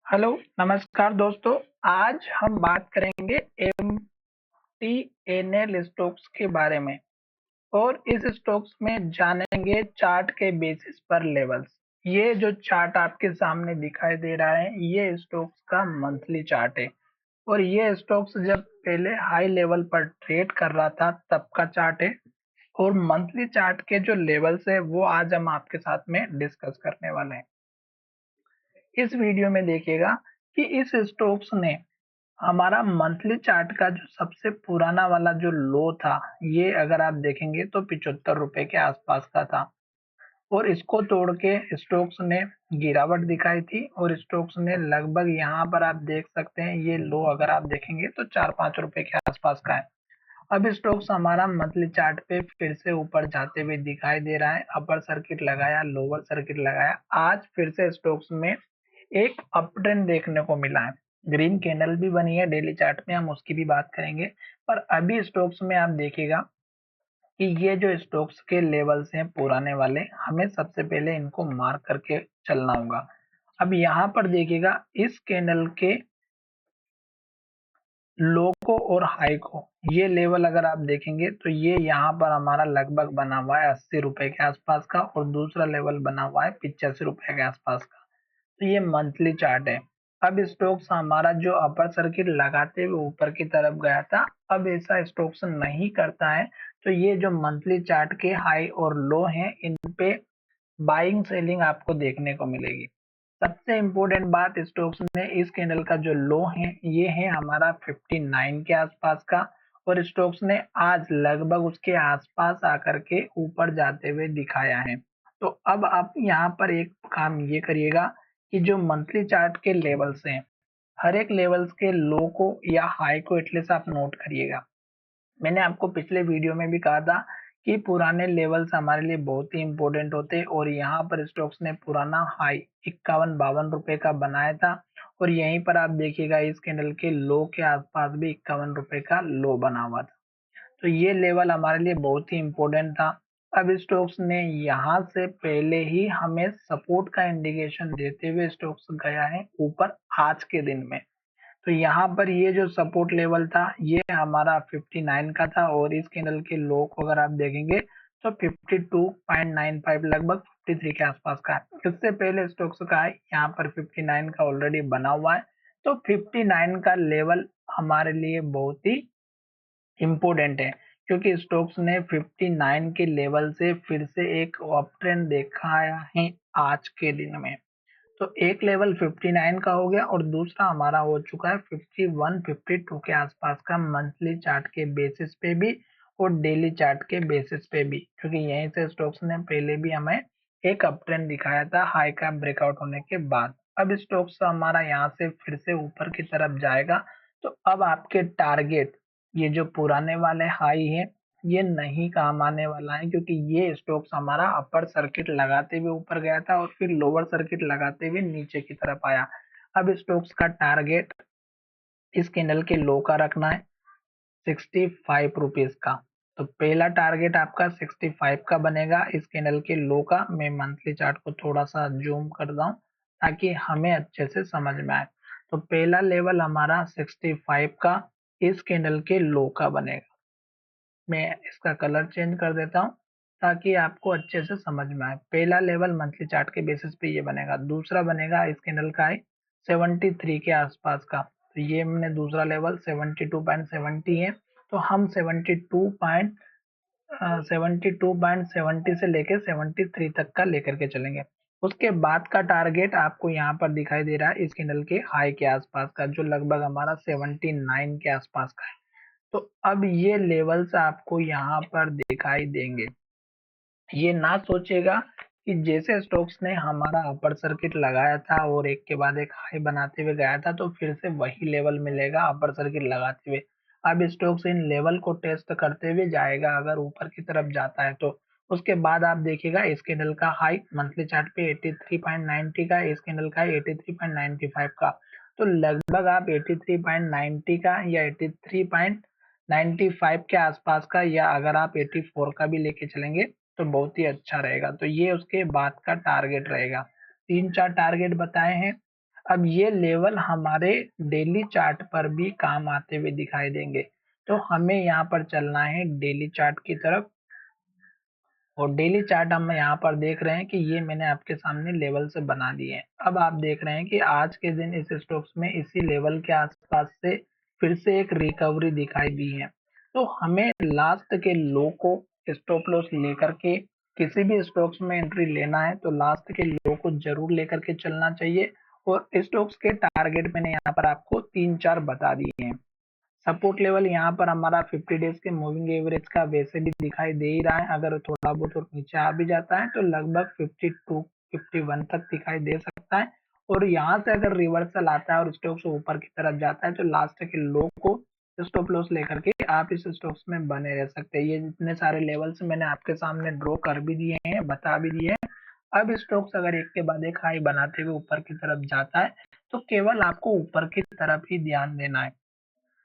Hello, नमस्कार दोस्तों। आज हम बात करेंगे एमटीएनएल स्टॉक्स के बारे में और इस स्टॉक्स में जानेंगे चार्ट के बेसिस पर लेवल्स। ये जो चार्ट आपके सामने दिखाई दे रहा है, ये स्टॉक्स का मंथली चार्ट है और ये स्टॉक्स जब पहले हाई लेवल पर ट्रेड कर रहा था तब का चार्ट है। और मंथली चार्ट के जो लेवल्स है वो आज हम आपके साथ में डिस्कस करने वाले हैं। इस वीडियो में देखिएगा कि इस स्टॉक्स ने हमारा मंथली चार्ट का जो सबसे पुराना वाला जो लो था, ये अगर आप देखेंगे तो 75 रुपए के आसपास का था और इसको तोड़ के स्टोक्स ने गिरावट दिखाई थी और स्टोक्स ने लगभग यहाँ पर आप देख सकते हैं, ये लो अगर आप देखेंगे तो 4-5 रुपए के आसपास का है। अब स्टोक्स हमारा मंथली चार्ट पे फिर से ऊपर जाते हुए दिखाई दे रहा है। अपर सर्किट लगाया, लोअर सर्किट लगाया, आज फिर से स्टोक्स में एक अप ट्रेंड देखने को मिला है। ग्रीन कैंडल भी बनी है डेली चार्ट में, हम उसकी भी बात करेंगे। पर अभी स्टॉक्स में आप देखिएगा कि ये जो स्टॉक्स के लेवल्स हैं पुराने वाले, हमें सबसे पहले इनको मार्क करके चलना होगा। अब यहाँ पर देखिएगा इस कैंडल के लो को और हाई को, ये लेवल अगर आप देखेंगे तो ये यहाँ पर हमारा लगभग बना हुआ है 80 रुपए के आसपास का और दूसरा लेवल बना हुआ है 85 रुपए के आसपास का। तो ये मंथली चार्ट है। अब स्टॉक्स हमारा जो अपर सर्किट लगाते हुए ऊपर की तरफ गया था, अब ऐसा स्टॉक्स नहीं करता है। तो ये जो मंथली चार्ट के हाई और लो हैं, इन पे बाइंग सेलिंग आपको देखने को मिलेगी। सबसे इम्पोर्टेंट बात, स्टोक्स में इस कैंडल का जो लो है ये है हमारा 59 के आसपास का और स्टोक्स ने आज लगभग उसके आसपास आकर के ऊपर जाते हुए दिखाया है। तो अब आप यहाँ पर एक काम ये करिएगा कि जो मंथली चार्ट के लेवल्स हैं, हर एक लेवल्स के लो को या हाई को एटलीस्ट आप नोट करिएगा। मैंने आपको पिछले वीडियो में भी कहा था कि पुराने लेवल्स हमारे लिए बहुत ही इंपॉर्टेंट होते हैं और यहाँ पर स्टॉक्स ने पुराना हाई 51-52 रुपए का बनाया था और यहीं पर आप देखिएगा इस कैंडल के लो के आसपास भी 51 रुपए का लो बना हुआ था। तो ये लेवल हमारे लिए बहुत ही इंपॉर्टेंट था। अब स्टॉक्स ने यहाँ से पहले ही हमें सपोर्ट का इंडिकेशन देते हुए स्टॉक्स गया है ऊपर आज के दिन में। तो यहाँ पर ये जो सपोर्ट लेवल था ये हमारा 59 का था और इस कैंडल के लो को अगर आप देखेंगे तो 52.95 लगभग 53 के आसपास का है। इससे पहले स्टॉक्स का है यहाँ पर 59 का ऑलरेडी बना हुआ है। तो 59 का लेवल हमारे लिए बहुत ही इम्पोर्टेंट है क्योंकि स्टॉक्स ने 59 के लेवल से फिर से एक अप ट्रेंड दिखाया है आज के दिन में। तो एक लेवल 59 का हो गया और दूसरा हमारा हो चुका है 51-52 के आसपास का मंथली चार्ट के बेसिस पे भी और डेली चार्ट के बेसिस पे भी, क्योंकि यहीं से स्टॉक्स ने पहले भी हमें एक अप ट्रेंड दिखाया था हाई का ब्रेकआउट होने के बाद। अब स्टॉक्स हमारा यहाँ से फिर से ऊपर की तरफ जाएगा। तो अब आपके टारगेट, ये जो पुराने वाले हाई है ये नहीं काम आने वाला है क्योंकि ये स्टॉक्स हमारा अपर सर्किट लगाते हुए ऊपर गया था और फिर लोअर सर्किट लगाते हुए नीचे की तरफ आया। अब स्टॉक्स का टारगेट इस कैंडल के लो का रखना है 65 रुपीज का। तो पहला टारगेट आपका 65 का बनेगा इस कैंडल के लो का। मैं मंथली चार्ट को थोड़ा सा जूम कर दूं ताकि हमें अच्छे से समझ में आए। तो पहला लेवल हमारा 65 का इस कैंडल के लो का बनेगा। मैं इसका कलर चेंज कर देता हूँ ताकि आपको अच्छे से समझ में आए। पहला लेवल मंथली चार्ट के बेसिस पे ये बनेगा। दूसरा बनेगा इस कैंडल का है 73 के आसपास का। तो ये मैंने दूसरा लेवल 72.70 है। तो हम 72.70 से लेकर 73 तक का लेकर के चलेंगे। उसके बाद का टारगेट आपको यहाँ पर दिखाई दे रहा है इस कैंडल के हाई के आसपास का, जो लगभग हमारा 79 के आसपास का है। तो अब ये लेवल्स आपको यहाँ पर दिखाई देंगे। ये ना सोचेगा कि जैसे स्टॉक्स ने हमारा अपर सर्किट लगाया था और एक के बाद एक हाई बनाते हुए गया था तो फिर से वही लेवल मिलेगा अपर सर्किट लगाते हुए। अब स्टॉक्स इन लेवल को टेस्ट करते हुए जाएगा, अगर ऊपर की तरफ जाता है तो उसके बाद आप देखिएगा इस कैंडल का हाई मंथली चार्ट पे 83.90 का, इस कैंडल का 83.95 का। तो लगभग आप 83.90 का या 83.95 के आसपास का या अगर आप 84 का भी लेके चलेंगे तो बहुत ही अच्छा रहेगा। तो ये उसके बाद का टारगेट रहेगा। 3-4 टारगेट बताए हैं। अब ये लेवल हमारे डेली चार्ट पर भी काम आते हुए दिखाई देंगे। तो हमें यहाँ पर चलना है डेली चार्ट की तरफ, और डेली चार्ट हम यहाँ पर देख रहे हैं कि ये मैंने आपके सामने लेवल से बना दिए हैं। अब आप देख रहे हैं कि आज के दिन इस स्टॉक्स में इसी लेवल के आसपास से फिर से एक रिकवरी दिखाई दी है। तो हमें लास्ट के लो को स्टॉप लॉस लेकर के किसी भी स्टॉक्स में एंट्री लेना है तो लास्ट के लो को जरूर लेकर के चलना चाहिए। और स्टॉक्स के टारगेट मैंने यहाँ पर आपको 3-4 बता दिए हैं। सपोर्ट लेवल यहाँ पर हमारा 50 डेज के मूविंग एवरेज का वैसे भी दिखाई दे ही रहा है। अगर थोड़ा बहुत और नीचे आ भी जाता है तो लगभग 52 51 तक दिखाई दे सकता है। और यहाँ से अगर रिवर्सल आता है और स्टॉक्स ऊपर की तरफ जाता है तो लास्ट के लो को स्टॉप लॉस लेकर के आप इस स्टॉक्स में बने रह सकते हैं। ये जितने सारे लेवल्स मैंने आपके सामने ड्रॉ कर भी दिए हैं, बता भी दिए हैं। अब स्टॉक्स अगर एक के बाद एक हाई बनाते हुए ऊपर की तरफ जाता है तो केवल आपको ऊपर की तरफ ही ध्यान देना है,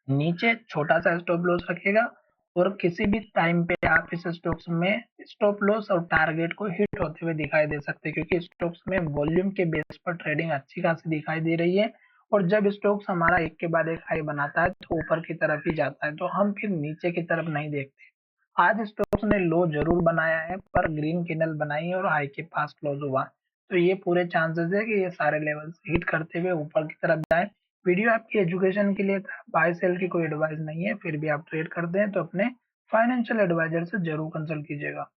नीचे छोटा सा स्टॉप लॉस रखेगा। और किसी भी टाइम पे आप इस स्टॉक्स में स्टॉप लॉस और टारगेट को हिट होते हुए दिखाई दे सकते हैं, क्योंकि स्टॉक्स में वॉल्यूम के बेस पर ट्रेडिंग अच्छी खासी दिखाई दे रही है। और जब स्टॉक्स हमारा एक के बाद एक हाई बनाता है तो ऊपर की तरफ ही जाता है, तो हम फिर नीचे की तरफ नहीं देखते। आज स्टॉक्स ने लो जरूर बनाया है पर ग्रीन कैंडल बनाई है और हाई के पास क्लोज हुआ, तो ये पूरे चांसेस है कि ये सारे लेवल्स हिट करते हुए ऊपर की तरफ जाए। वीडियो आपकी एजुकेशन के लिए था, बाय सेल की कोई एडवाइस नहीं है। फिर भी आप ट्रेड करते हैं तो अपने फाइनेंशियल एडवाइजर से जरूर कंसल्ट कीजिएगा।